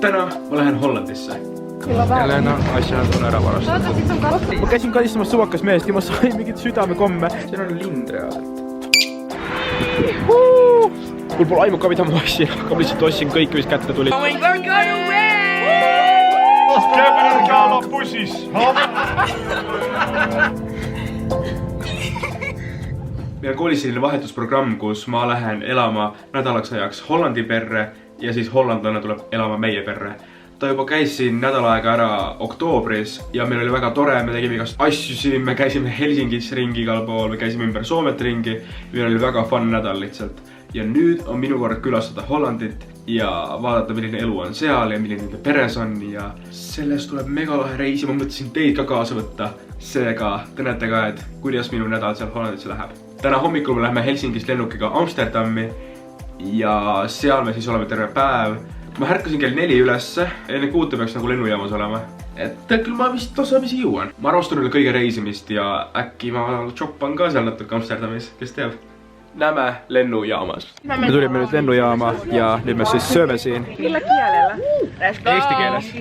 täna ma lähen Hollandisse. Helena, asjad on ära varastatud. Ma käisin kalistamas suvakas meest ja ma sain mingit südamekomme. Siin on lind reaalselt. Mul pole aimu ka mida ma ostsin, aga ma lihtsalt ostsin kõike, mis kätte tuli. Käpinen kaala pussis. Meil on koolis selline vahetusprogramm, kus ma lähen elama nädalaks ajaks Hollandi perre ja siis hollandlane tuleb elama meie perre. Ta juba käis siin nädal aega ära oktoobris ja meil oli väga tore, me tegime igast asju siin, me käisime Helsingis ringi igal pool, me käisime ümber Soomet ringi. Meil oli väga fun nädal lihtsalt. Ja nüüd on minu kord külastada Hollandit ja vaadata, milline elu on seal ja milline nende peres on ja sellest tuleb megalahe reis ja ma mõtlesin teid ka kaasa võtta. Seega te näete ka, et kuidas minu nädal seal Hollandis läheb. Täna hommikul me läheme Helsingist lennukiga Amsterdami ja seal me siis oleme terve päev. Ma ärkasin kell 4 ülesse, enne 6 peaks nagu lennujaamas olema. Et küll ma vist tasapisi jõuan. Ma arvustan üle kõige reisimist ja äkki ma choppan ka seal natuke Amsterdamis, kes teab. Näeme lennujaamas. Me tulime nüüd lennujaama ja nüüd me siis sööme siin. Millä kielellä? Eesti keeles.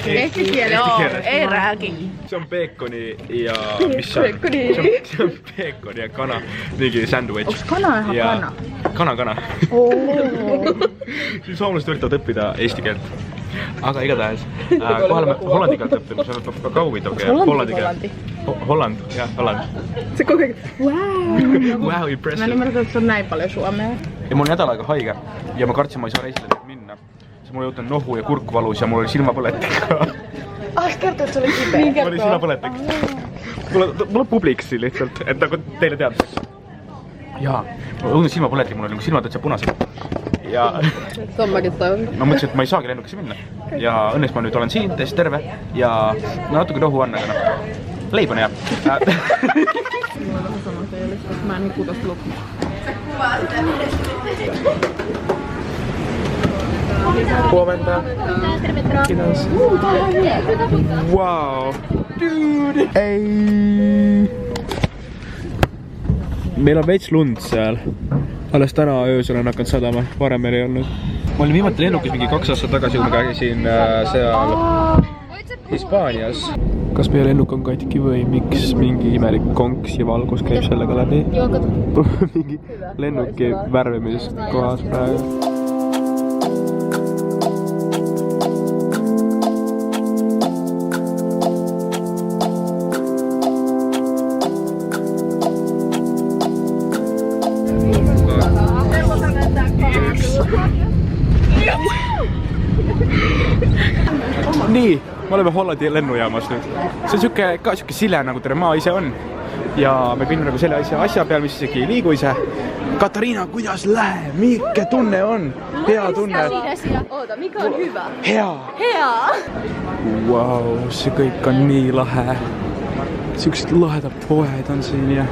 Eesti kielellä, ei räägi. See on peekoni ja mis see on? See on peekoni ja kana. Mingi sandwich. Onks kana ihan kana? Kana. Soomlased üritavad õppida eesti keelt. Aga igatahes, kohal me hollandi keelt õppima, see on ka kaugitav keel. Hollandi. Holland, jah, Holland. Se kogu aeg, Wow, impressive. Mä en ymmärrä, että se on näin paljon suomea. Ja mul on nädal aega haige ja ma kartsin, ma ei saa reisile nüüd minna. Siis mul jõutan nohu ja kurk valus ja mul oli silmapõletik ka. Se kertoo, et se oli kipeä. Mul oli silmapõletik. Mul on publiks lihtsalt, et nagu teile teadmiseks. Jaa, mul õudne silmapõletik, mul oli nagu silmad täitsa punased. Ja ma mõtlesin, et ma ei saagi lennukisse minna. Ja õnneks ma nüüd olen siin, täiesti terve ja natuke nohu on, aga noh, leib on hea. Mä en nuku tosta loppuun. Huomenta. Kiitos. Wow. Dude. Ei. Meil on veits lund seal. Alles täna öösel on hakanud sadama, varem meil ei olnud. Ma olin viimati lennukis mingi 2 aastat tagasi, kui ma käisin seal Hispaanias. Kas meie lennuk on katki või miks mingi imelik konks ja valgus käib sellega läbi? Mingi lennuki värvimises kohas praegu. Nii, me oleme Hollandi lennujaamas nüüd. See on ka siuke sile nagu terve maa ise on. Ja me kõnnime nagu selle asja peal, mis isegi ei liigu ise. Katariina, kuidas läheb? Mikke tunne on? Hea tunne. Oota, mikä on hyvä? Hea. Vau, see kõik on nii lahe. Siuksed lahedad poed on siin ja...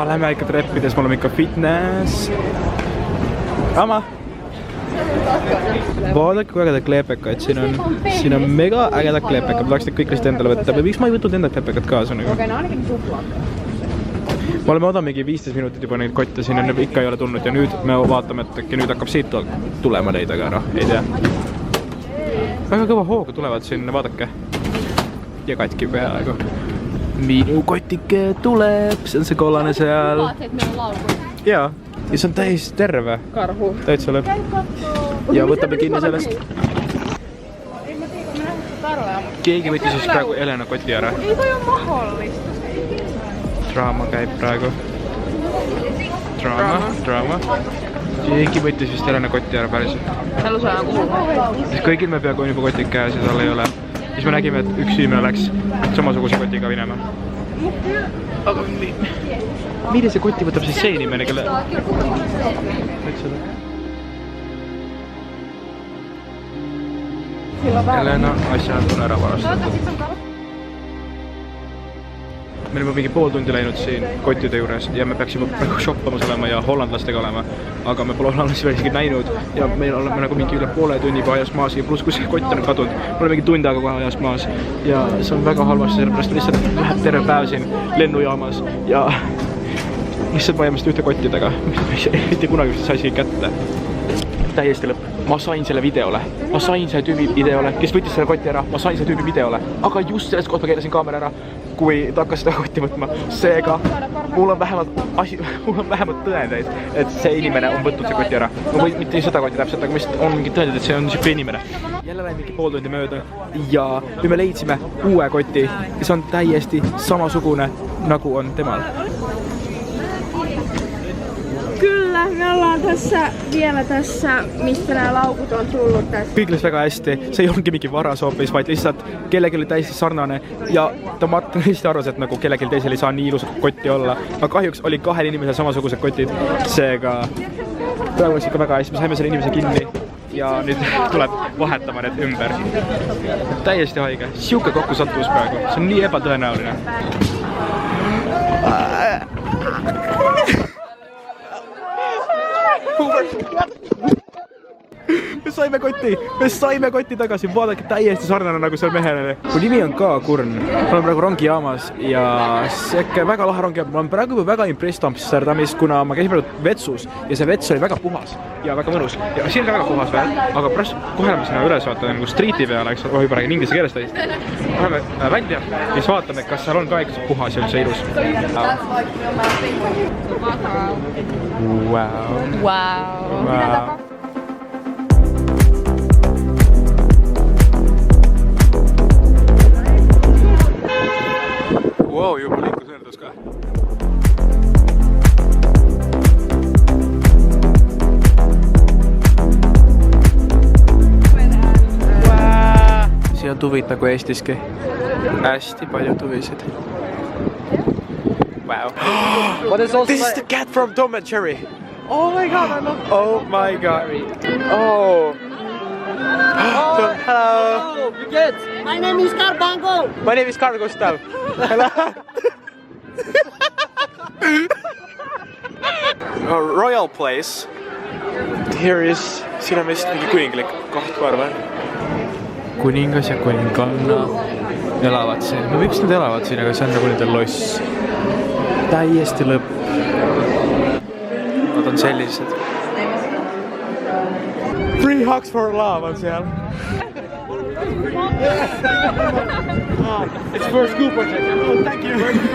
Lähme ikka treppides, me oleme ikka fitness. Ama. Vaadake kui ägedad kleepekad, siin on mega ägedad kleepekad, ma tahaks need kõik lihtsalt endale võtta, miks ma ei võtnud enda kleepekad kaasa nagu? Me oleme odamegi 15 minutit juba neid kotte siin ja ikka ei ole tulnud ja nüüd me vaatame, et äkki nüüd hakkab siit tulema neid, aga noh, ei tea. Väga kõva hooga tulevad siin, vaadake. Ja katki peaaegu. Minu kotike tuleb, see on see kollane seal. Jaa. Ja see on täis terve. Karhu. Täitsa lööb. Ja võtame kinni sellest. Keegi võttis siis praegu Helena koti ära. Ei toi on mahdollista. Draama käib praegu. Draama. Keegi võttis vist Helena koti ära päriselt. Täällä on ajan kuulma. Siis kõigil me peaaegu on juba kotid käes ja tal ei ole. Siis me nägime, et üks inimene läks samasuguse kotiga minema. Aga millise koti võtab siis see inimene, kelle... Helena, asjad on ära varastatud. Me oleme mingi pool tundi läinud siin kottide juures ja me peaksime praegu shoppamas olema ja hollandlastega olema. Aga me pole hollandlasi veel isegi näinud ja meil oleme nagu mingi üle poole tunniga ajas maas ja pluss kui see kott on kadunud. Me oleme mingi tund aega kohe ajas maas ja see on väga halvasti, sellepärast lihtsalt läheb terve päev siin lennujaamas ja lihtsalt vajame seda ühte kottidega. Mitte kunagi see asi kätte. Täiesti lõpp. ma sain selle videole. Ma sain selle tüübi videole, kes võttis selle kotti ära. Ma sain selle tüübi videole. Aga just sellest kohta keerasin kaamera ära, kui ta hakkas seda kotti võtma. Seega, mul on vähemalt tõendeid, et see inimene on võtnud see kotti ära. No või mitte seda kotti täpselt, aga mis on mingi tõendid, et see on siuke inimene. Jälle läbi mingi pool tundi mööda ja nüüd me leidsime uue kotti, kes on täiesti samasugune nagu on temal. Kyllä, me ollaan vielä tässä, mistä nämä laukut on tullut tässä. Kõik läks väga hästi, see ei ongi mingi varasoopis, vaid lihtsalt kellelgi oli täiesti sarnane ja ta tõesti arvas, et nagu kellelgi teisel ei saa nii ilusat kotti olla. Aga kahjuks oli kahel inimesel samasugused kotid, seega praegu läks ikka väga hästi, me saime selle inimese kinni ja nüüd tuleb vahetama need ümber. Täiesti haige, siuke kokku sattus praegu, see on nii ebatõenäoline. Me saime kotti tagasi, vaadake täiesti sarnane nagu seal mehele. Mu nimi on K. Kurn, ma olen praegu rongijaamas ja see väga lahe rongijaam. Ma olen praegu väga impressed Amsterdamis, kuna ma käisin praegu vetsus ja see vets oli väga puhas ja väga mõnus. Ja siin on ka väga puhas veel, aga pärast kohe me sinna üles vaatame nagu streeti peale, eks ole, juba räägin inglise keeles täiesti. Läheme välja ja siis vaatame, kas seal on ka ikka puhas ja üldse ilus. Wow. Wow, juba liikus nõrdus ka. Siin on tuvid nagu Eestiski. Hästi palju tuvisid. Wow. This is the cat from Tom and Jerry. Oh my god, I love it. Oh my god. Oh. Hello. You're good. My name is Carl Bango. My name is Carl Gustav. Hello. A royal place. Here is, siin on vist mingi kuninglik koht, ma arvan. Kuningas ja kuninganna elavad siin. No miks nad elavad siin, aga see on nagu nende loss. Täiesti lõpp. Nad on sellised. Free hugs for love on seal. It's for a school project. Oh, thank you very much.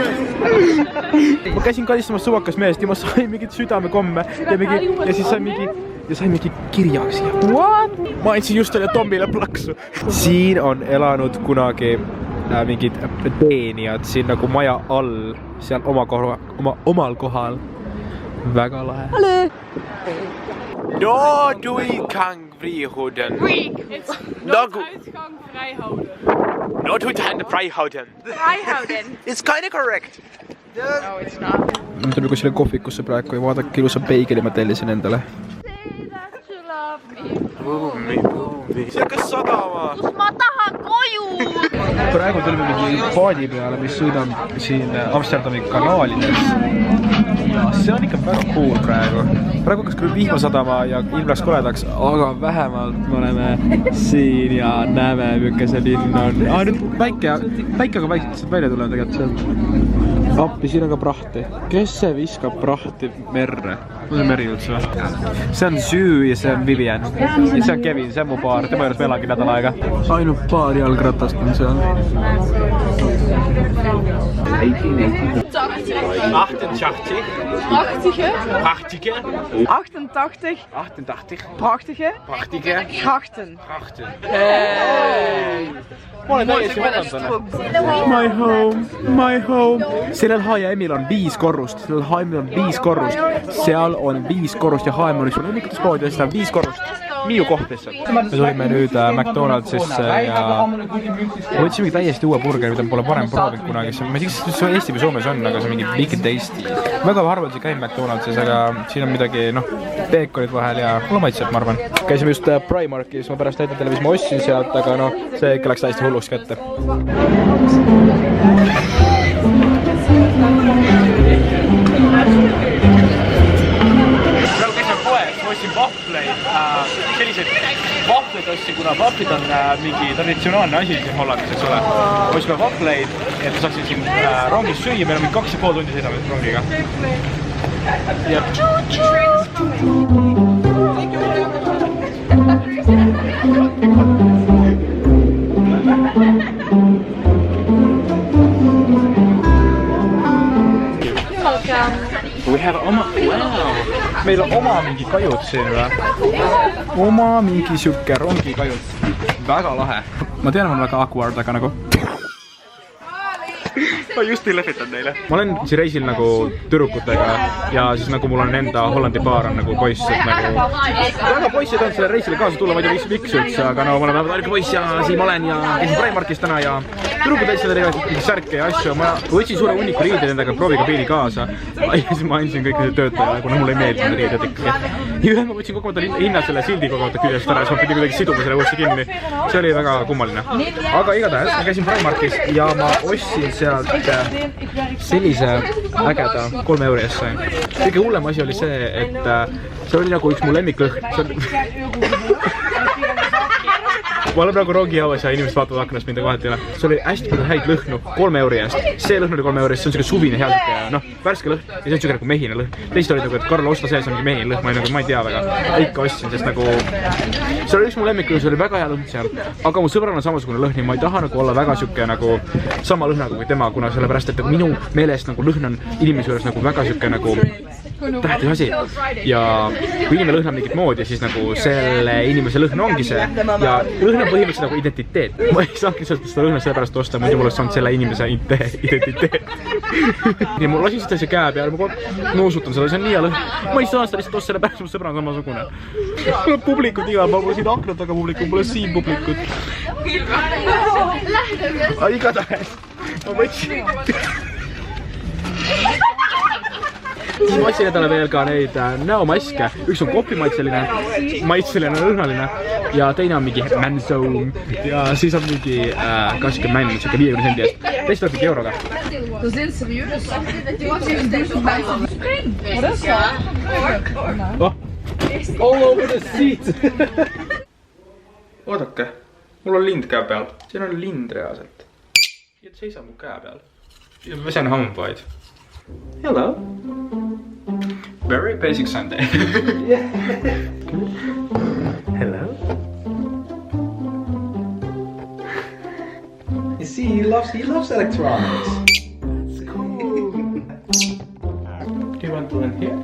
Ma käisin kalistamas suvakas meest ja ma sain mingit südamekomme ja siis sain mingi kirja siia. What? Ma andsin just talle Tomile plaksu. Siin on elanud kunagi mingid teenijad siin nagu maja all, seal omal kohal. Väga lahe. Hallo! No, du kan vrijhouden. It's not uitgang vrijhouden. Not uitgang vrijhouden. Vrijhouden. It's kind of correct. No, it's not. Ma tulin kuskile kohvikusse praegu ja vaadake ilusa peigeli ma tellisin endale. Say that you love me. Buumi. See on kas sadama. Kus ma tahan koju. Praegu tulime mingi paadi peale, mis sõidab siin Amsterdami kanaalides. Ja see on ikka väga cool praegu. Praegu hakkas küll vihma sadama ja ilm läks koledaks, aga vähemalt me oleme siin ja näeme, milline see linn on. Nüüd päike aga vaikselt välja tuleb tegelikult sealt. Appi, siin on ka prahti. Kes see viskab prahti merre? Kus on meri üldse? See on Süü ja see on Vivian. Ja see on Kevin, see on mu paar. Tema juures me elagi nädal aega. Ainult paar jalgratast on seal. 88. Prachtige. 88. 88. Prachtige. Prachtige. Grachten. Hey! Ma olen täiesti hollandlane. My home. Sellel H&M-il on 5 korrust. Sellel H&M-il on 5 korrust. Seal on 5 korrust ja H&M on üks lemmikutes poodi ja seal on 5 korrust. Miu koht lihtsalt. Me tulime nüüd McDonaldsisse ja võtsimegi täiesti uue burgeri, mida pole varem proovinud kunagi. Ma ei tea, kas see Eesti või Soomes on, aga see on mingi Big Tasty. Väga harval see käib McDonaldsis, aga siin on midagi, peekonid vahel ja mulle maitseb, ma arvan. Käisime just Primarkis, ma pärast näitan teile, mis ma ostsin sealt, aga see ikka läks täiesti hulluks kätte. Praegu käisime poes, ma ostsin vahvleid, selliseid vahvleid ostsin, kuna vahvlid on mingi traditsionaalne asi siin Hollandis, eks ole. Ostsin vahvleid, et ma saaksin siin rongis süüa, meil on mingi 2,5 tundi sõidame rongiga. Ja We have meil on oma mingi kajut siin või? Oma mingi siuke rongi kajut. Väga lahe. Ma tean, on väga awkward, aga nagu ma just ei lehvitan neile. Ma olen siin reisil nagu tüdrukutega ja siis nagu mul on enda Hollandi paar on nagu poiss, et nagu väga poiss ei tahtnud selle reisile kaasa tulla, ma ei tea miks üldse, aga no ma olen väga tark poiss ja siin ma olen ja käisin Primarkis täna ja tüdrukud täitsa teevad särke ja asju. Ma võtsin suure hunniku riideid endaga proovikabiini kaasa ja siis ma andsin kõik need töötajale, kuna mulle ei meeldinud riided ikkagi. Ja ühe ma võtsin kogemata hinna selle sildi kogemata küljest ära ja siis ma pidin kuidagi siduma selle uuesti kinni. See oli väga kummaline. Aga igatahes ma käisin Primarkis ja ma ostsin sealt sellise ägeda 3 euro eest sain. Kõige hullem asi oli see, et see oli nagu üks mu lemmiklõhn. Ma olen praegu rongijauas ja inimesed vaatavad aknast mind kohati üle. See oli hästi palju häid lõhnu 3 euro eest. See lõhn oli 3 euro eest, see on selline suvine hea siuke, värske lõhn ja see on siuke nagu mehine lõhn. Teist olid nagu, et Karl, osta sees on mingi mehine lõhn, ma ei tea väga. Ikka ostsin, sest nagu see oli üks mu lemmiklõhn, see oli väga hea lõhn seal. Aga mu sõbral on samasugune lõhn ja ma ei taha nagu olla väga siuke nagu sama lõhnaga kui tema, kuna sellepärast, et minu meelest nagu lõhn on inimese juures nagu väga siuke nagu tähtis asi. Ja kui inimene lõhnab mingit moodi, siis nagu selle inimese lõhn ongi see ja lõhn on põhimõtteliselt nagu identiteet. Ma ei saagi seda lõhna sellepärast osta, muidu mul oleks saanud selle inimese identiteet. Ja ma lasin seda käe peale, ma nuusutan seda, see on nii hea lõhn. Ma ei saa seda lihtsalt osta, sellepärast mu sõbra on samasugune. Mul on publikud igal pool, mul on siin aknad taga publikud, mul on siin publikud. Igatahes, ma võtsin. Ma ostsin endale veel ka neid näomaske. Üks on kopimaitseline, maitseline, lõhnaline ja teine on mingi Manzoom ja siis on mingi kaske männ, siuke 50 sendi eest. Teist tuleb mingi euroga. All over the seat! Oodake, mul on lind käe peal. Siin on lind reaalselt. Ja seisa mu käe peal. Ja ma pesen hambaid. Hello. Very basic Sunday. Hello. You see, he loves electronics. That's cool. Do you want to run here?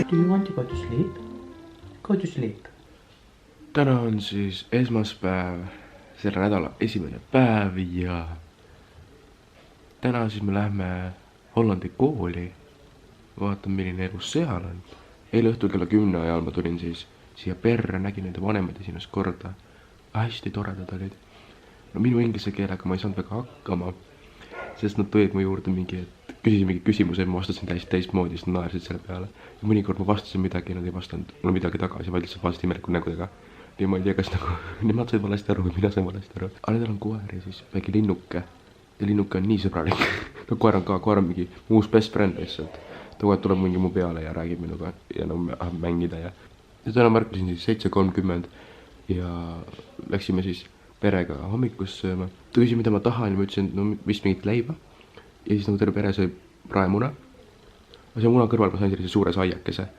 Do you want to go to sleep? Go to sleep. Täna on siis esmaspäev, selle nädala esimene päev ja täna siis me lähme Hollandi kooli. Vaatan, milline elu seal on. Eile õhtul kella 10 ajal ma tulin siis siia perre, nägin nende vanemad esimest korda. Hästi toredad olid. No minu inglise keelega ma ei saanud väga hakkama, sest nad tõid mu juurde küsisid mingi küsimuse ja ma vastasin täiesti teistmoodi, siis nad naersid selle peale. Ja mõnikord ma vastasin midagi ja nad ei vastanud mulle midagi tagasi, vaid lihtsalt vastasid imelikud nägudega. Ja ma ei tea, kas nagu nemad said valesti aru või mina sain valesti aru. Aga nendel on koer ja siis väike linnuke. Ja linnuke on nii sõbralik. No koer on mingi muus best friend lihtsalt. Ta kohe tuleb mingi mu peale ja räägib minuga ja me tahame mängida ja täna märkasin siis 7:30 ja läksime siis perega hommikust sööma. Ta küsis, mida ma tahan ja ma ütlesin, no vist mingit leiba. Ja siis nagu terve pere sai praemuna. Ja see muna kõrval ma sain sellise suure saiakese.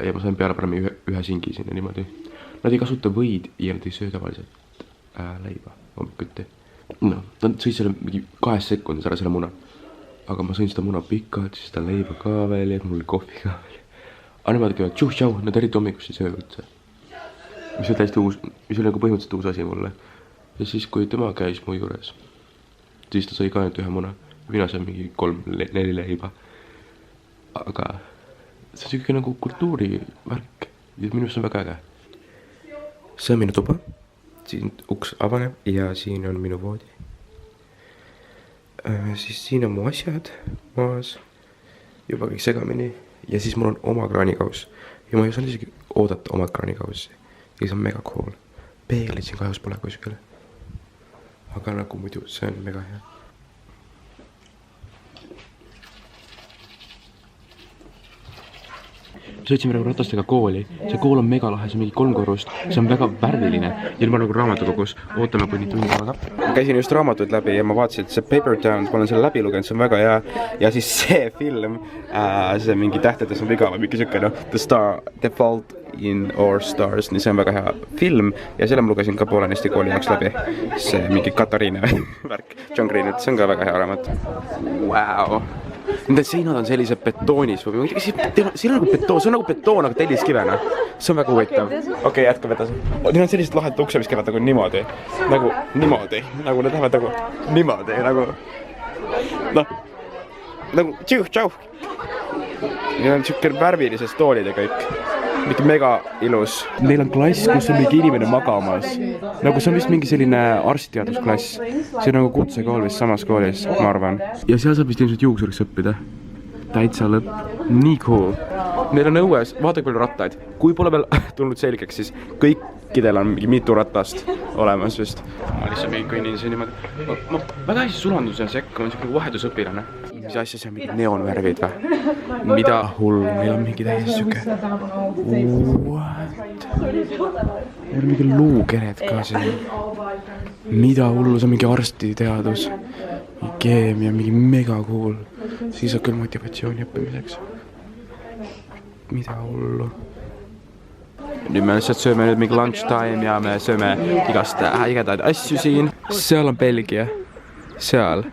Ja ma sain peale parem ühe singi sinna niimoodi. Nad ei kasuta võid ja nad ei söö tavaliselt leiba hommikuti. No, nad sõid selle mingi 2 sekundis ära selle muna. Aga ma sõin seda muna pikalt, siis seda leiba ka veel ja mul oli kohvi ka veel. Aga nemad käivad tšuh-tšau, nad eriti hommikusti söövad üldse. Mis oli täiesti uus, mis oli nagu põhimõtteliselt uus asi mulle. Ja siis, kui tema käis mu juures, siis ta sõi ka ainult ühe muna. Mina sain mingi 3-4 leiba. Aga see on siuke nagu kultuurivärk ja minu arust on väga äge. See on minu tuba. Siin uks avaneb ja siin on minu voodi. Siis siin on mu asjad maas. Juba kõik segamini. Ja siis mul on oma kraanikaus. Ja ma ei osanud isegi oodata oma kraanikaussi. Ja see on mega cool. Peeglid siin kahjus pole kuskil. Aga nagu muidu see on mega hea. Sõitsime nagu ratastega kooli. See kool on mega lahe, see on mingi 3 korrust. See on väga värviline. Ja nüüd ma nagu raamatukogus ootame kuni tunni aega. Ma käisin just raamatuid läbi ja ma vaatasin, et see Paper Towns, ma olen selle läbi lugenud, see on väga hea. Ja siis see film, see mingi tähtedes on viga või mingi siuke, The Star, Default, in Our Stars, nii see on väga hea film ja selle ma lugesin ka poolenisti kooli jaoks läbi. See mingi Katariina värk, John Green, see on ka väga hea raamat. Wow. Nende seinad on sellise betoonis või siin on nagu betoon, see on nagu betoon, aga telliskivena. See on väga huvitav. Okei, jätkab edasi. Neil on sellised lahed ukse, mis käivad nagu niimoodi. Nagu niimoodi. Nagu need lähevad nagu niimoodi. Nagu noh. Nagu tšauh. Neil on siuke värvilised toolid ja kõik. Mingi mega ilus. Neil on klass, kus on mingi inimene magamas. Nagu see on vist mingi selline arstiteadusklass. See on nagu kutsekool vist samas koolis, ma arvan. Ja seal saab vist ilmselt juuksuriks õppida. Täitsa lõpp. Nii cool. Neil on õues, vaadake palju rattaid. Kui pole veel tulnud selgeks, siis kõikidel on mingi mitu ratast olemas vist. Ma lihtsalt mingi kõnnin siin niimoodi. Ma väga hästi sulandus ja sekka, ma olen siuke vahetusõpilane. Mis asja see on mingi neonvärvid või? Mida hull, meil on mingi täiesti siuke. What? Meil on mingi luukered ka siin. Mida hullu, see on mingi arstiteadus. Keemia, mingi mega cool. Siis on küll motivatsiooni õppimiseks. Mida hullu. Nüüd me lihtsalt sööme nüüd mingi lunchtime ja me sööme igast ägedaid asju siin. Seal on Belgia. Seal.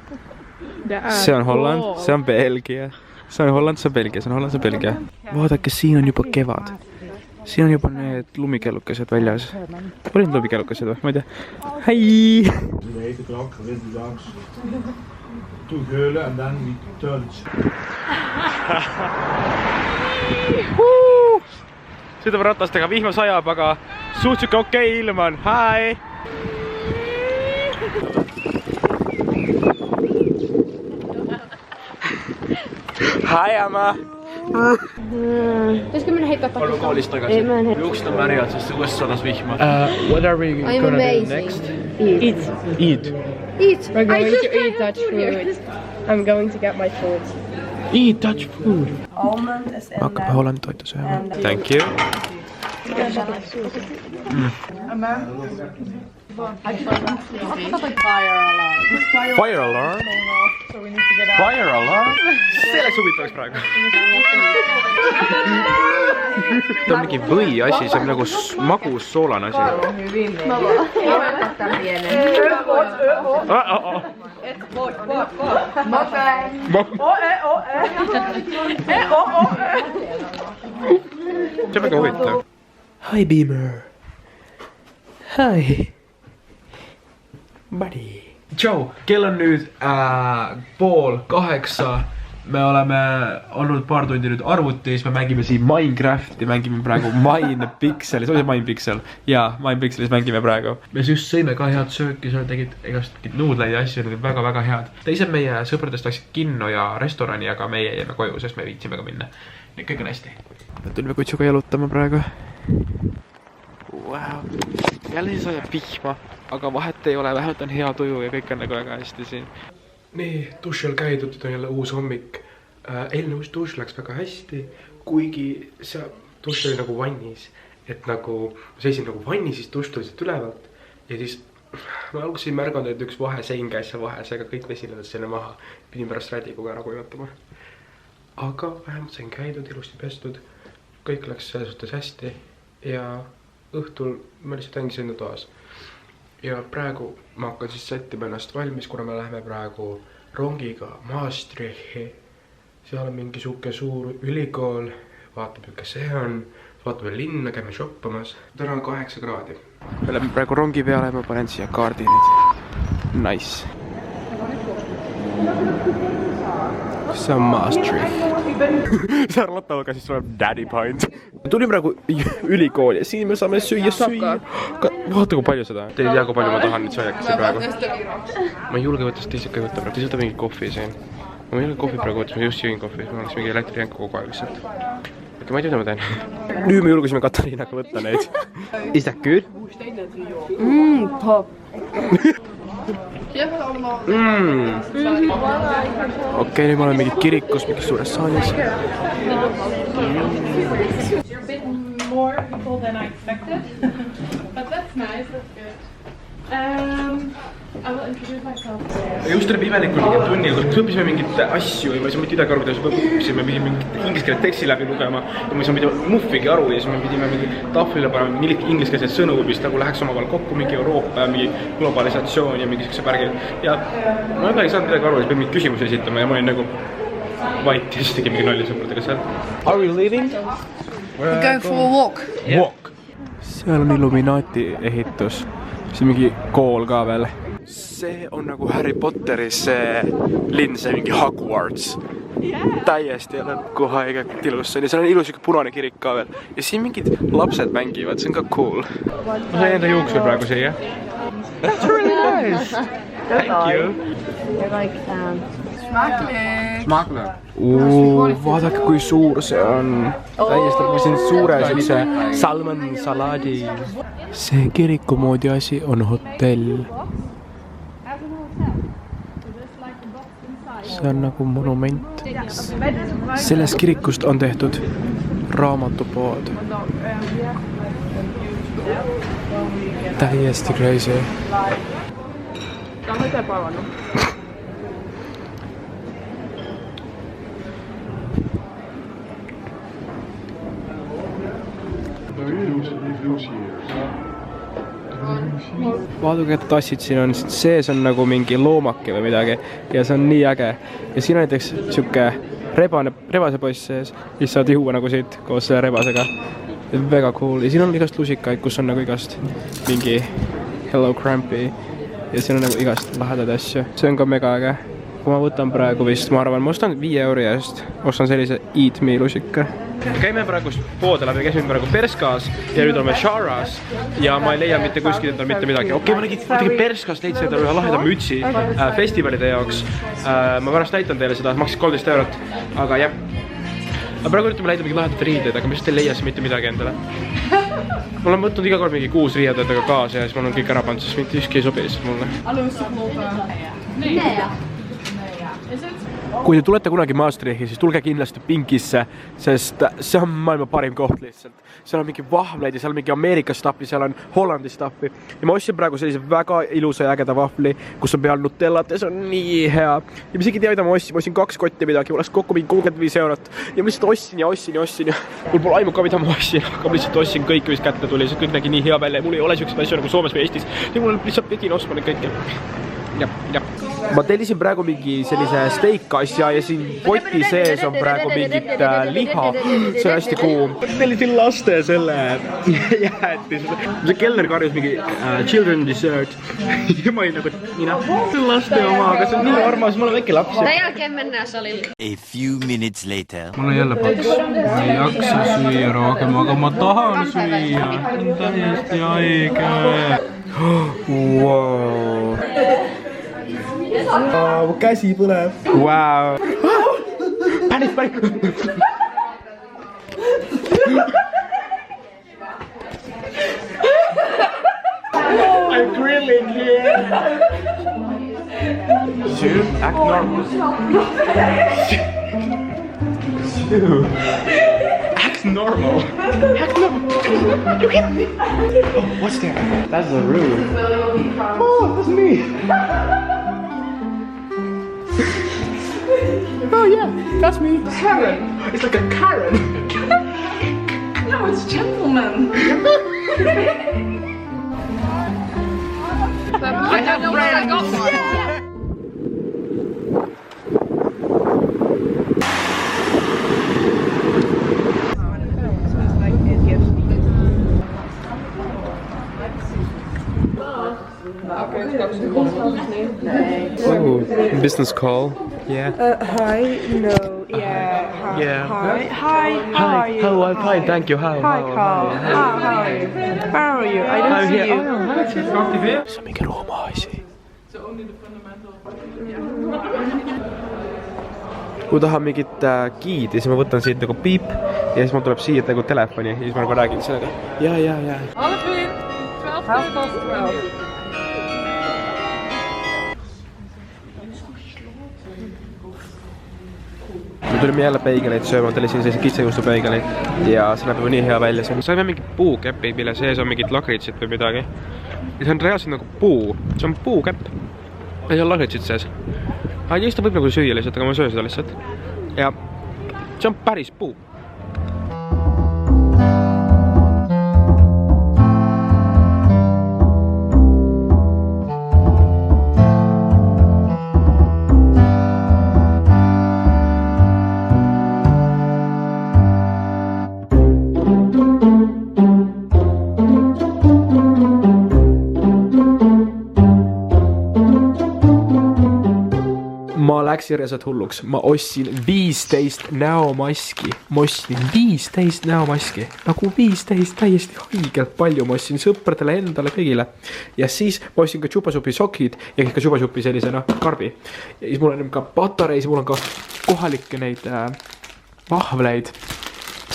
See on Holland, see on Belgia. See on Holland, see on Belgia, see on Holland, see on Belgia. Vaadake, siin on juba kevad. Siin on juba need lumikellukesed väljas. Olid lumikellukesed või? Ma ei tea. Hei! Sõidab ratastega, vihma sajab, aga suhteliselt okei ilm on. Hi! Hi, Emma! Pitäisikö mennä heittää takaisin? Olemme koolista takaisin. Juokset on märjät, sest uuesti sadas vihma. What are we gonna do next? Eat. We're going to eat Dutch food. I'm going to get my food. Eat Dutch food. Ma hakkab Holland toitu sööma. Thank you. Fire alarm? Fire alarm? See läks huvitavaks praegu. See on mingi või asi, see on nagu magus soolane asi. See on väga huvitav. Hi Beamer. Hi. Buddy. Tšau, kell on nüüd 7:30. Me oleme olnud paar tundi nüüd arvutis, me mängime siin Minecrafti, mängime praegu Minepixelis, oli see Minepixel? Jaa, Minepixelis mängime praegu. Me just sõime ka head sööki, seal tegid igast nuudleid ja asju, need olid väga-väga head. Teised meie sõpradest läksid kinno ja restorani, aga meie jäime koju, sest me viitsime ka minna. Nii kõik on hästi. Me tulime kutsuga jalutama praegu. Wow. Jälle siis ajab vihma, aga vahet ei ole, vähemalt on hea tuju ja kõik on nagu väga hästi siin. Nii, duši all käidud, on jälle uus hommik. Eelne uus duš läks väga hästi, kuigi see duš oli nagu vannis. Et nagu, ma seisin nagu vannis, siis duš tuli siit ülevalt. Ja siis ma alguses ei märganud, et üks vahesein käis seal vahes, aga kõik vesi lõdas selle maha. Pidin pärast rädikuga ära kuivatama. Aga vähemalt sain käidud, ilusti pestud. Kõik läks selles suhtes hästi. Ja õhtul ma lihtsalt hängisin enda toas. Ja praegu ma hakkan siis sättima ennast valmis, kuna me läheme praegu rongiga Maastrichti. Seal on mingi suke suur ülikool, vaatame, kes see on, vaatame linna, käime shoppamas. Täna on 8 kraadi. Me läheme praegu rongi peale ja ma panen siia kaardi nüüd. Nice. See on Maastricht. See on rattaga siis tuleb Daddy Pint. Tulin praegu ülikooli ja siin me saame süüa. Vaata kui palju seda. Te ei tea kui palju ma tahan nüüd saiakesi praegu. Ma ei julge võtta seda teised ka ei võtta praegu. Te ei võta mingit kohvi siin. Ma ei julge kohvi praegu võtta, ma just jõin kohvi. Ma oleks mingi elektriänku kogu aeg lihtsalt. Aga ma ei tea, mida ma teen. Nüüd me julgesime Katariinaga võtta neid. Is that good? Top. Okei, nüüd ma olen mingi kirikus, mingi suures saalis. I will introduce myself. just tuleb imelikult mingit tunni, kus me õppisime mingit asju ja me ei saa mitte midagi aru, kuidas me õppisime, pidime mingit inglise keele teksti läbi lugema ja me ei saa mitte muffigi aru ja siis me pidime mingi tahvlile panema mingi ingliskeelseid sõnu, mis nagu läheks omavahel kokku, mingi Euroopa ja mingi globalisatsioon ja mingi siukse pärgil. Ja ma ei saanud midagi aru ja siis pidime mingeid küsimusi esitama ja ma olin nagu vait ja siis tegin mingi nalja sõpradega seal. Are we leaving? We're going for a walk. Walk. Seal on Illuminaati ehitus. See on mingi kool ka veel. See on nagu Harry Potteris see linn, see mingi Hogwarts. Täiesti nagu haigelt ilus. Seal on ilus punane kirik ka veel. Ja siin mingid lapsed mängivad, see on ka cool. Ma sain enda juuksur praegu siia. That's really nice. Thank you. You're like, Vaadake kui suur see on. Täiesti nagu siin suure sellise salmon saladi. See kiriku moodi asi on hotell. See on nagu monument. Sellest kirikust on tehtud raamatupood. Täiesti crazy. Ta on ite palvanud. Vaadake, et tassid siin on, sees on nagu mingi loomake või midagi ja see on nii äge. Ja siin on näiteks siuke rebasepoiss sees, siis saad juua nagu siit koos selle rebasega. Väga cool. Ja siin on igast lusikaid, kus on nagu igast mingi Hello Crampy ja siin on nagu igast lahedaid asju. See on ka mega äge. Kui ma võtan praegu vist, ma arvan, ma ostan 5 euro eest, ostan sellise Eat Me lusika. Käime praegu poode läbi, käisime praegu Perskas ja nüüd oleme Sharas ja ma ei leia mitte kuskilt endale mitte midagi. Okei, ma nägin Perskas leidsin endale ühe laheda mütsi festivalide jaoks. Ma pärast näitan teile seda, maksis 13 eurot, aga jah. Ma praegu üritame leida mingi lahedat riideid, aga ma just ei leia siin mitte midagi endale. Ma olen võtnud iga kord mingi 6 riiedega kaasa ja siis ma olen kõik ära pannud, sest mitte ükski ei sobi lihtsalt mulle. Kui te tulete kunagi Maastrichti, siis tulge kindlasti Pinkisse, sest see on maailma parim koht lihtsalt. Seal on mingi vahvleid ja seal on mingi Ameerika stappi, seal on Hollandi stappi. Ja ma ostsin praegu sellise väga ilusa ja ägeda vahvli, kus on peal Nutellat ja see on nii hea. Ja ma isegi ei tea, mida ma ostsin 2 kotti midagi, ma oleks kokku mingi 35 eurot. Ja ma lihtsalt ostsin ja mul pole aimu ka, mida ma ostsin, aga ma lihtsalt ostsin kõik, mis kätte tuli, see kõik nägi nii hea välja ja mul ei ole siukseid asju nagu Soomes või Eestis. Ja mul lihtsalt pidin ostma neid kõike. Ja. Ma tellisin praegu mingi sellise steak-asja ja siin poti sees on praegu mingit liha. See on hästi kuum. Tellisin laste selle jäätis. See kelner karjus mingi children dessert. Ja ma olin nagu, see on laste oma, aga see on nii armas, ma olen väike laps. Ta jälkeen mennään salille. A few minutes later. Mul on jälle paks. Ma ei jaksa süüa rohkem, aga ma tahan süüa. On täiesti haige. Wow. Mu käsi põleb. Wow. Panik. I'm grilling here. Sue, act normal. Sue, act normal. You hit me. Oh, what's that? That's the room. Oh, that's me. Oh yeah, that's me. Karen. It's like a Karen. No, it's gentleman. I don't know what I got for it. Oh, business call. Yeah. Hi, no, yeah, hi, Yeah. hi, how are you? Hello, I'm fine, thank you. Hi, Carl, how are you? How are you? I don't see you. See on mingi rooma-asi. Kui tahan mingit giidi, siis ma võtan siit nagu piip ja siis mul tuleb siia nagu telefoni ja siis ma nagu räägin sellega. Ja. Half past 12. me tulime jälle peigeleid sööma, tellisin sellise kitsajuustupeigeli ja see näeb juba nii hea välja. Saime mingi puukäpi, mille sees on mingid lagritsid või midagi. Ja see on reaalselt nagu puu, see on puukäpp. Ja see on lagritsid sees. Aga just ta võib nagu süüa lihtsalt, aga ma söön seda lihtsalt. Ja see on päris puu. Ma läksin reaalselt hulluks. Ma ostsin 15 näomaski. Ma ostsin 15 näomaski. Nagu 15 täiesti haigelt palju. Ma ostsin sõpradele, endale, kõigile. Ja siis ma ostsin ka Chupa-Chupi sokid ja ka Chupa-Chupi sellisena karbi. Ja siis mul on ka patareis, mul on ka kohalikke neid vahvleid.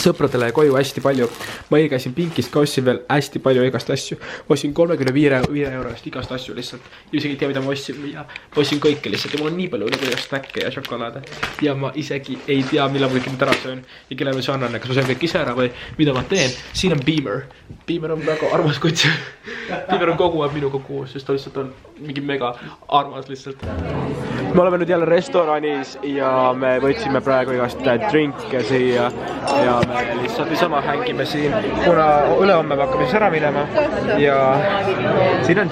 Sõpradele koju hästi palju. Ma käisin Pinkist ka ostsin veel hästi palju igast asju. Ma ostsin 35 eurost igast asju lihtsalt. Ja isegi ei tea, mida ma ostsin. Ma ostsin kõike lihtsalt ja mul on nii palju nagu snäkke ja šokolaade. Ja ma isegi ei tea, millal ma kõik nüüd ära söön. Ja kellele ma annan, kas ma söön kõik ise ära või mida ma teen. Siin on Beamer. Beamer on väga armas kuts. Beamer on kogu aeg minuga koos, sest ta lihtsalt on mingi mega armas lihtsalt. Me oleme nüüd jälle restoranis ja me võtsime praegu igast drinke siia ja me lihtsalt niisama hängime siin, kuna ülehomme me hakkame siis ära minema ja siin on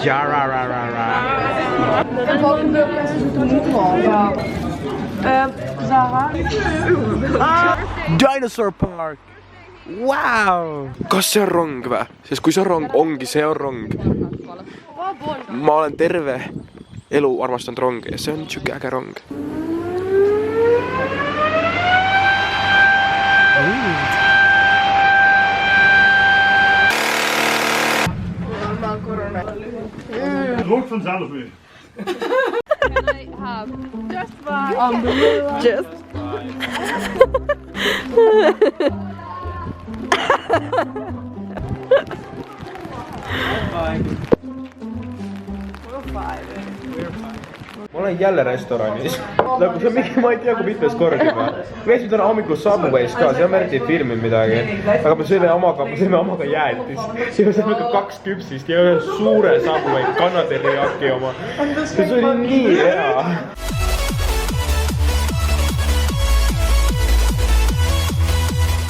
Dinosaur Park! Wow! Kas see on rong või? Sest kui see on rong, ongi see on rong. Ma olen terve elu armastanud rongi ja see on tšuke äge rong. Rook vanzelf weer. Can I have just one? Just. Ma olen jälle restoranis. Nagu see on mingi, ma ei tea kui mitmes kord juba. Me käisime täna hommikul Subways ka, seal me eriti ei filminud midagi. Aga me sõime omaga jäätist. Ja me sõime ka 2 küpsist ja ühe suure Subway Canada-Riaki oma. See oli nii hea.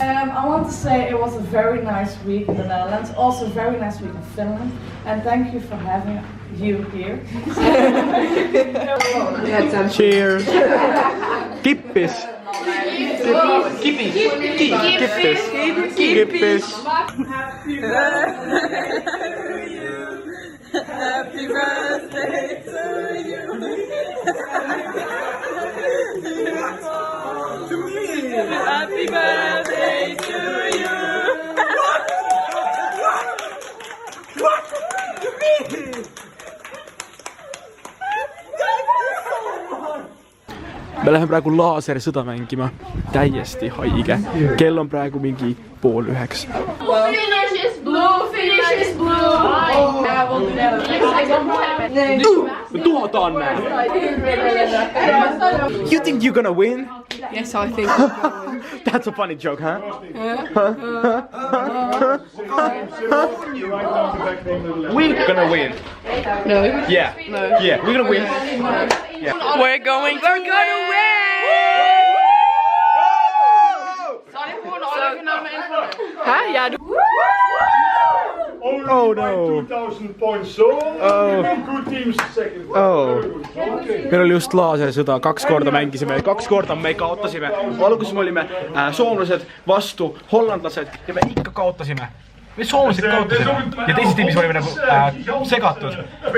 I want to say it was a very nice week in the Netherlands, also a very nice week in Finland, and thank you for having you here. Cheers! Kippis! Kippis! Kippis! Happy birthday to you! Happy birthday to you! Happy birthday to you! Me läheme praegu laasersõda mängima. Täiesti haige. Kell on praegu mingi 8:30. Finish is blue, finish is blue. Tuhotaan näin. You think you're gonna win? Yes, I think. That's a funny joke, huh? We're gonna win. No. Yeah. No. Yeah, we're gonna win. Yeah. We're going to win! Huh? Yeah. Oh no. 2000 points, so good teams second. Oh. Meil oli just laasersõda, 2 korda mängisime, 2 korda me kaotasime. Alguses me olime soomlased vastu hollandlased ja me ikka kaotasime. Me soomlased kaotasime ja teises tiimis olime nagu segatud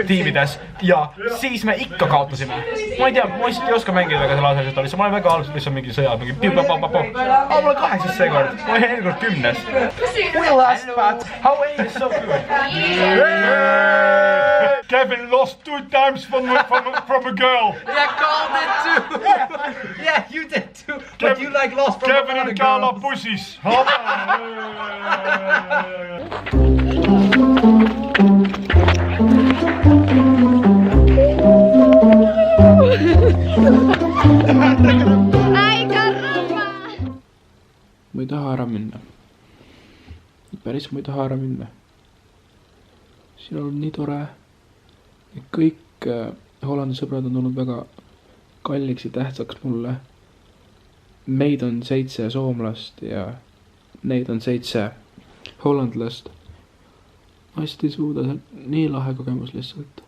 tiimides ja siis me ikka kaotasime. Ma ei tea, ma lihtsalt ei oska mängida väga selle laasersõda, lihtsalt ma olen väga alguses lihtsalt mingi sõjad, mingi piu-pau-pau-pau. Aga ma olen 8 seekord, ma olen eelkord 10. We lost, but how are you so good? Kevin lost 2 times from a girl. Yeah, called it too. Yeah, you did too. But you like lost from Kevin another and Carla girl. pussies. Ai, caramba! päris ma ei taha ära minna. Siin on nii tore. Ja kõik Hollandi sõbrad on tulnud väga kalliks ja tähtsaks mulle. Meid on 7 soomlast ja neid on 7 hollandlast. Ma hästi ei suuda, see on nii lahe kogemus lihtsalt.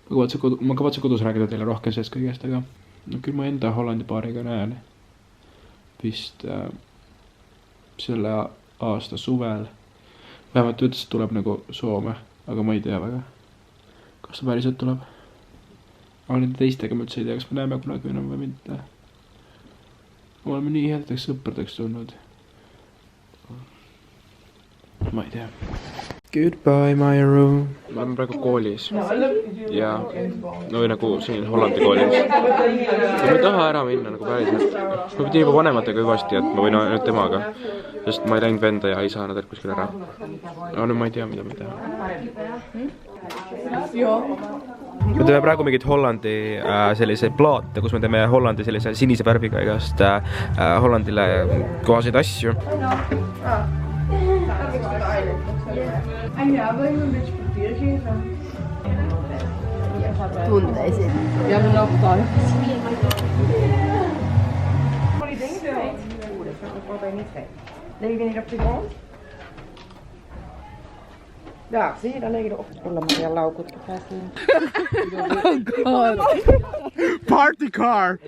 Ma kavatsen kodus rääkida teile rohkem sellest kõigest, aga küll ma enda Hollandi paariga näen vist selle aasta suvel. Vähemalt ütles, et tuleb nagu Soome, aga ma ei tea väga. Kas ta päriselt tuleb? Aga nende teistega ma üldse ei tea, kas me näeme kunagi enam või mitte. Me oleme nii headeteks sõpradeks tulnud. Ma ei tea. Goodbye my room. Ma olen praegu koolis. Ja või nagu siin Hollandi koolis. Ja ma ei taha ära minna nagu päriselt. Ma pidin juba vanematega hüvasti, et ma võin ainult temaga. Sest ma ei läinud venda ja isa nad kuskil ära. Aga nüüd ma ei tea, mida me teha. Me teeme praegu mingit Hollandi selliseid plaate, kus me teeme Hollandi sellise sinise värviga igast Hollandile kohaseid asju. En ja, wil je me een beetje papier geven? Tunteisiin. Ja, maar nog dan. Voor die dingen zo. Oeh, dat valt bij niet gek. Leg je die niet op de grond? Ja, zie je, dan leg je erop. Laat maar heel lauw goed gevast doen. Oh god. Party car!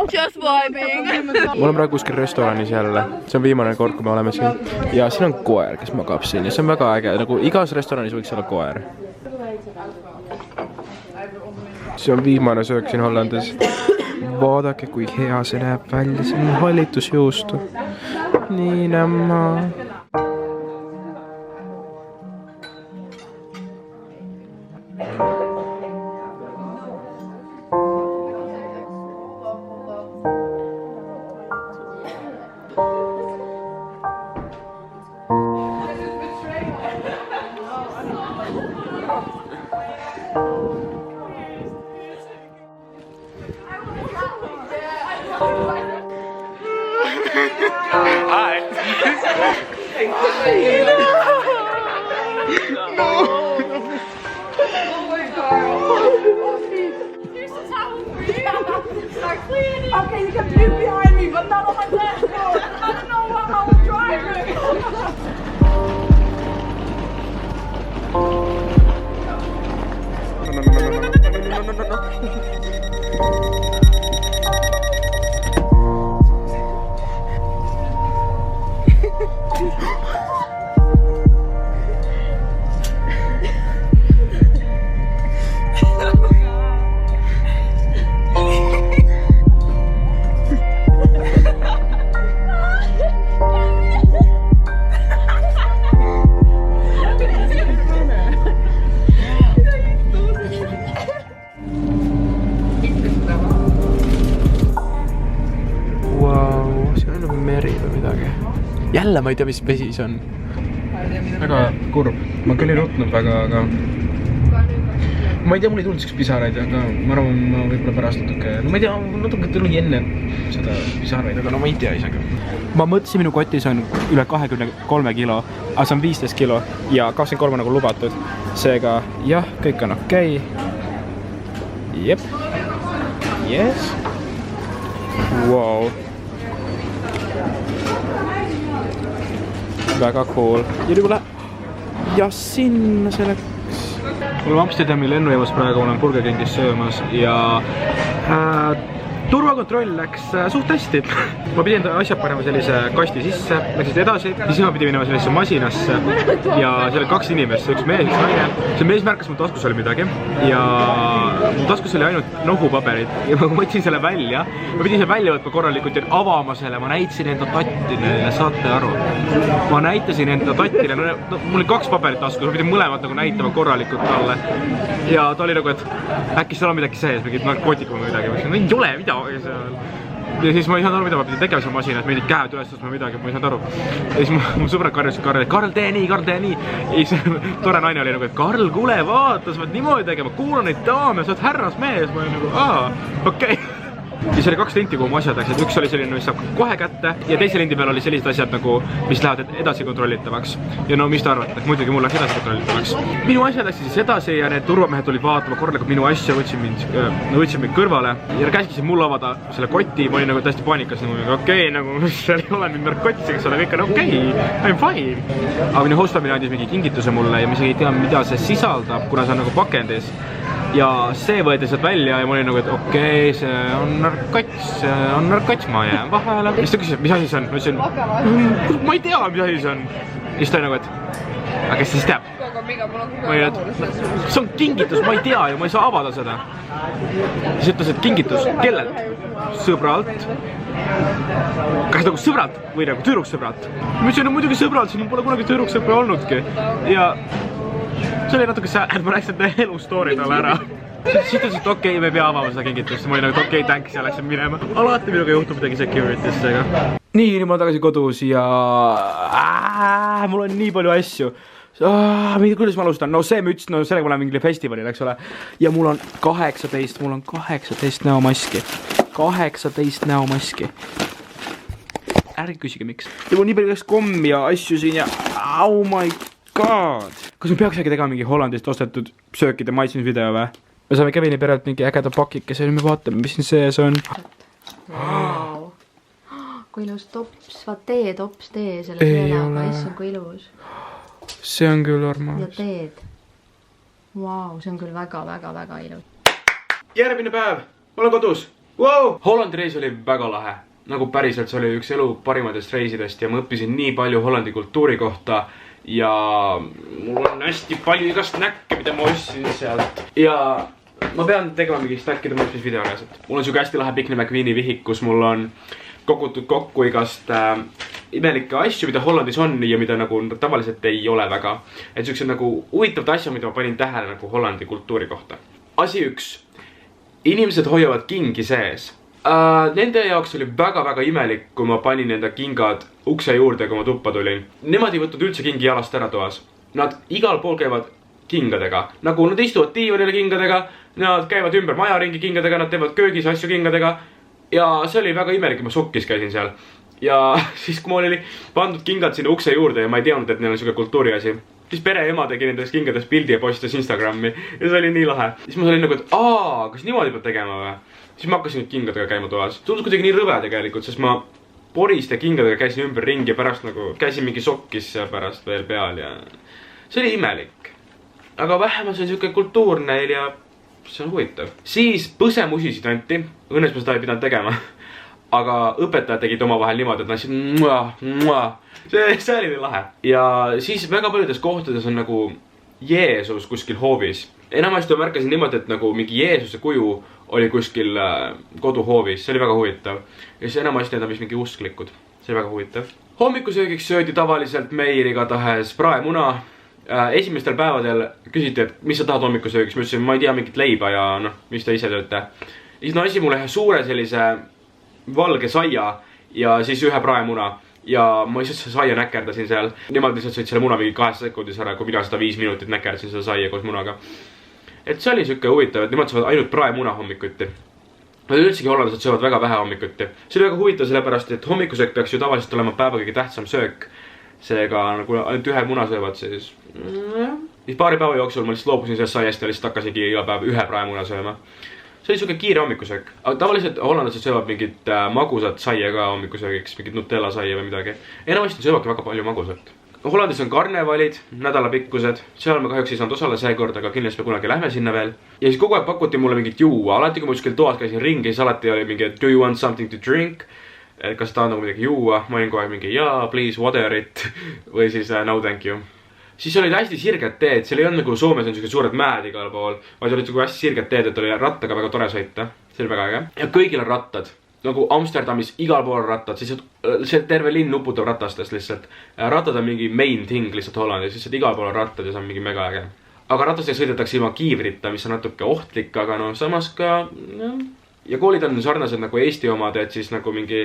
Just vibing. Ma olen praegu kuskil restoranis jälle. See on viimane kord, kui me oleme siin. Ja siin on koer, kes magab siin. Ja see on väga äge. Nagu igas restoranis võiks olla koer. See on viimane söök siin Hollandis. Vaadake, kui hea see näeb välja. See on valitusjuustu. Nii nämma. Okay, you can do behind me, but not on my dashboard. I don't know what I'm driving. Jälle ma ei tea, mis vesi see on. Väga kurb. Ma küll ei nutnud väga, aga... Ma ei tea, mul ei tulnud pisaraid, aga ma arvan, ma võib-olla pärast natuke... No ma ei tea, natuke tulnud enne seda pisaraid, aga no ma ei tea isegi. Ma mõtlesin, minu kotis on üle 23 kilo, aga see on 15 kilo ja 23 on nagu lubatud. Seega, jah, kõik on okei. Jep. Yes. Wow. Väga cool. Ja nüüd ja sinna see läks. Oleme Amsterdami lennujaamas praegu, olen Burger Kingis söömas ja turvakontroll läks suht hästi. Ma pidin asjad panema sellise kasti sisse, läksid edasi, siis ma pidin minema sellisesse masinasse ja seal oli 2 inimest, üks mees, üks naine. See mees märkas, mul taskus oli midagi ja mul taskus oli ainult nohupaberid ja ma võtsin selle välja. Ma pidin selle välja võtma korralikult ja avama selle, ma näitasin enda tattile, saate aru. Ma näitasin enda tattile, mul oli 2 paberit taskus, ma pidin mõlemad nagu näitama korralikult talle. Ja ta oli nagu, et äkki seal on midagi sees, mingid narkootikum või midagi. No ei ole midagi seal. Ja siis ma ei saanud aru, mida ma pidin tegema seal masinas, mingid käed üles tõstma midagi, ma ei saanud aru. Ja siis mu sõbrad karjusid Karl, et Karl, tee nii, Karl, tee nii. Ja siis tore naine oli nagu, et Karl, kuule, vaata, sa pead niimoodi tegema, kuula neid daame, sa oled härrasmees. Ma olin nagu, okei. siis oli 2 linti, kuhu mu asjad läksid, üks oli selline, mis saab kohe kätte ja teise lindi peal oli sellised asjad nagu, mis lähevad edasi kontrollitavaks. Ja no mis te arvate, muidugi mul läks edasi kontrollitavaks. Minu asjad läksid siis edasi ja need turvamehed tulid vaatama korralikult minu asja, võtsid mind kõrvale ja käskisid mul avada selle koti, ma olin nagu täiesti paanikas, nagu okei, nagu seal ei ole mind narkotis, eks ole, kõik on okei, I'm fine. Aga minu hostfamily andis mingi kingituse mulle ja ma isegi ei tea, mida see sisaldab, kuna see on nagu pakendis. Ja see võeti sealt välja ja ma olin nagu, et okei, see on narkots, ma jään vahele. Siis ta küsis, mis asi see on? Ma ütlesin, ma ei tea, mis asi see on. Siis ta oli nagu, et aga kes siis teab? See on kingitus, ma ei tea ja ma ei saa avada seda. Siis ütles, et kingitus, kellelt? Sõbralt. Kas nagu sõbralt või nagu tüdruksõbralt? Ma ütlesin, no muidugi sõbralt, siin pole kunagi tüdruksõbra olnudki. Ja see oli natuke sad, ma rääksin ta elu story talle ära. Siis ütles, et okei, me ei pea avama seda kingitust. Ma olin nagu, et okei, thanks ja läksin minema. Alati minuga juhtub midagi security'stega. Nii, nüüd ma olen tagasi kodus ja mul on nii palju asju. Kuidas ma alustan? No see müts, no sellega ma lähen mingile festivalile, eks ole. Ja mul on 18 näomaski. 18 näomaski. Ärge küsige miks. Ja mul nii palju kommi ja asju siin ja oh my god. Kas me peaks äkki tegema mingi Hollandist ostetud söökide maitsmisvideo või? Me saame Kevini perelt mingi ägeda pakikese ja me vaatame, mis siin sees on. Wow. Kui ilus tops, vaat tops selle peale, issand kui ilus. See on küll armas. Ja teed. Wow, see on küll väga ilus. Järgmine päev, ma olen kodus. Wow! Hollandi reis oli väga lahe. Nagu päriselt, see oli üks elu parimatest reisidest ja ma õppisin nii palju Hollandi kultuuri kohta. Ja mul on hästi palju igast näkke, mida ma ostsin sealt. Ja ma pean tegema mingi snackide mõtles video reaalselt. Mul on siuke hästi lahe Pikni McQueeni vihik, kus mul on kogutud kokku igast imelikke asju, mida Hollandis on ja mida nagu tavaliselt ei ole väga. Et siuksed nagu huvitavad asju, mida ma panin tähele nagu Hollandi kultuuri kohta. Asi 1. Inimesed hoiavad kingi sees. Nende jaoks oli väga imelik, kui ma panin enda kingad ukse juurde, kui ma tuppa tulin. Nemad ei võtnud üldse kingi jalast ära toas. Nad igal pool käivad kingadega. Nagu nad istuvad diivanile kingadega, nad käivad ümber majaringi kingadega, nad teevad köögis asju kingadega. Ja see oli väga imelik, ma šokkis käisin seal. Ja siis, kui mul oli pandud kingad sinna ukse juurde ja ma ei teadnud, et neil on siuke kultuuri asi. Siis pere ema tegi nendes kingades pildi ja postis Instagrami ja see oli nii lahe. Siis ma olin nagu, et kas niimoodi peab tegema või? Siis ma hakkasin nüüd kingadega käima toas. Tundus kuidagi nii rõve tegelikult, sest ma poriste kingadega käisin ümber ringi ja pärast nagu käisin mingi sokkis pärast veel peal ja see oli imelik. Aga vähemalt see on siuke kultuur neil ja see on huvitav. Siis põsemusisid anti, õnnes ma seda ei pidanud tegema. Aga õpetajad tegid omavahel niimoodi, et nad see oli nii lahe. Ja siis väga paljudes kohtades on nagu Jeesus kuskil hoovis. Enamasti ma märkasin niimoodi, et nagu mingi Jeesuse kuju oli kuskil koduhoovis. See oli väga huvitav. Ja siis enamasti need on vist mingi usklikud. See oli väga huvitav. Hommikusöögiks söödi tavaliselt meil igatahes praemuna. Esimestel päevadel küsiti, et mis sa tahad hommikusöögiks. Ma ütlesin, ma ei tea mingit leiba ja mis te ise tööte. Siis naisi mulle ühe suure sellise valge saia ja siis ühe praemuna ja ma lihtsalt saia näkerdasin seal. Nemad lihtsalt sõid selle muna mingi 8 sekundis ära, kui mina seda 5 minutit näkerdasin seda saia koos munaga. Et see oli siuke huvitav, et nemad söövad ainult praemuna hommikuti. Nad üldsegi hollandlased söövad väga vähe hommikuti. See oli väga huvitav sellepärast, et hommikusöök peaks ju tavaliselt olema päeva kõige tähtsam söök. Seega nagu ainult ühe muna söövad siis. Siis paari päeva jooksul ma lihtsalt loobusin sellest saiast ja lihtsalt hakkasingi iga päev ühe praemuna sööma. See oli siuke kiire hommikusöök. Aga tavaliselt hollandlased söövad mingit magusat saia ka hommikusöögiks, mingit Nutella saia või midagi. Enamasti söövadki väga palju magusat. Hollandis on karnevalid, nädalapikkused. Seal ma kahjuks ei saanud osale seekord, aga kindlasti me kunagi lähme sinna veel. Ja siis kogu aeg pakuti mulle mingit juua. Alati kui ma kuskil toas käisin ringi, siis alati oli mingi do you want something to drink? Et kas tahad nagu midagi juua? Ma olin kogu aeg mingi jaa, please water it. Või siis no thank you. Siis olid hästi sirged teed, seal ei olnud nagu Soomes on sellised suured mäed igal pool, vaid olid nagu hästi sirged teed, et oli rattaga väga tore sõita. See oli väga äge. Ja kõigil on rattad. Nagu Amsterdamis igal pool on rattad, siis see terve linn nuputab ratastest lihtsalt. Rattad on mingi main thing lihtsalt Hollandis, lihtsalt igal pool on rattad ja see on mingi mega äge. Aga ratastega sõidetakse ilma kiivrita, mis on natuke ohtlik, aga no samas ka... Ja koolid on sarnased nagu Eesti omad, et siis nagu mingi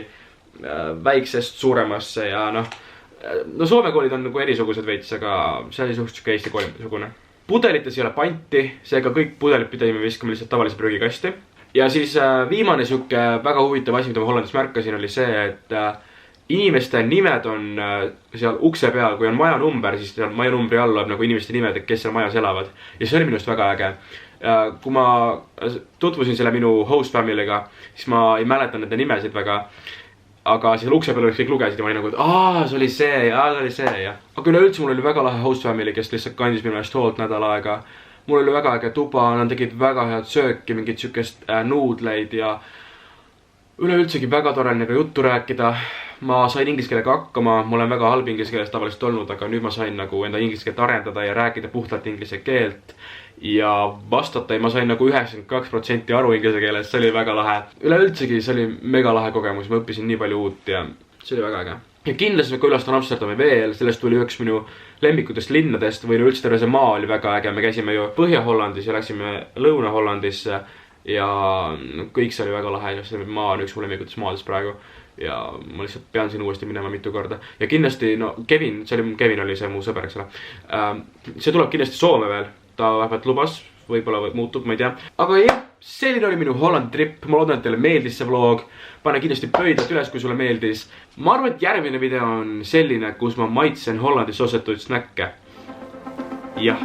väiksest suuremasse ja noh... No Soome koolid on nagu erisugused veits, aga see oli suhteliselt Eesti kooli sugune. Pudelites ei ole panti, seega kõik pudelid pidime viskama lihtsalt tavalise prügikasti. ja siis viimane siuke väga huvitav asi, mida ma Hollandis märkasin, oli see, et inimeste nimed on seal ukse peal, kui on maja number, siis seal maja numbri all on nagu inimeste nimed, kes seal majas elavad. Ja see oli minust väga äge. Kui ma tutvusin selle minu host family'ga, siis ma ei mäletan nende nimesid väga. Aga seal ukse peal kõik lugesid ja ma olin nagu, et see oli see ja. Aga üleüldse mul oli väga lahe host family, kes lihtsalt kandis minu eest hoolt nädal aega. Mul oli väga äge tuba, nad tegid väga head sööki, mingid siukest nuudleid ja üleüldsegi väga tore nendega juttu rääkida. Ma sain inglise keelega hakkama, mul on väga halb inglise keeles tavaliselt olnud, aga nüüd ma sain nagu enda inglise keelt arendada ja rääkida puhtalt inglise keelt. Ja vastata ma sain nagu 92% aru inglise keeles, see oli väga lahe. Üleüldsegi see oli mega lahe kogemus, ma õppisin nii palju uut ja see oli väga äge. Ja kindlasti ma külastan Amsterdami veel, sellest tuli üks minu lemmikutest linnadest või üldse terve see maa oli väga äge. Me käisime ju Põhja-Hollandis ja läksime Lõuna-Hollandisse ja kõik see oli väga lahe ja see maa on üks mu lemmikutest maadest praegu. Ja ma lihtsalt pean siin uuesti minema mitu korda. Ja kindlasti, Kevin oli see mu sõber, eks ole. See tuleb kindlasti Soome veel. Ta vähemalt lubas, võib-olla muutub, ma ei tea. Aga jah, selline oli minu Hollandi trip. Ma loodan, et teile meeldis see vlog. Pane kindlasti pöidlalt üles, kui sulle meeldis. Ma arvan, et järgmine video on selline, kus ma maitsen Hollandi saucetud snäkke. Jah.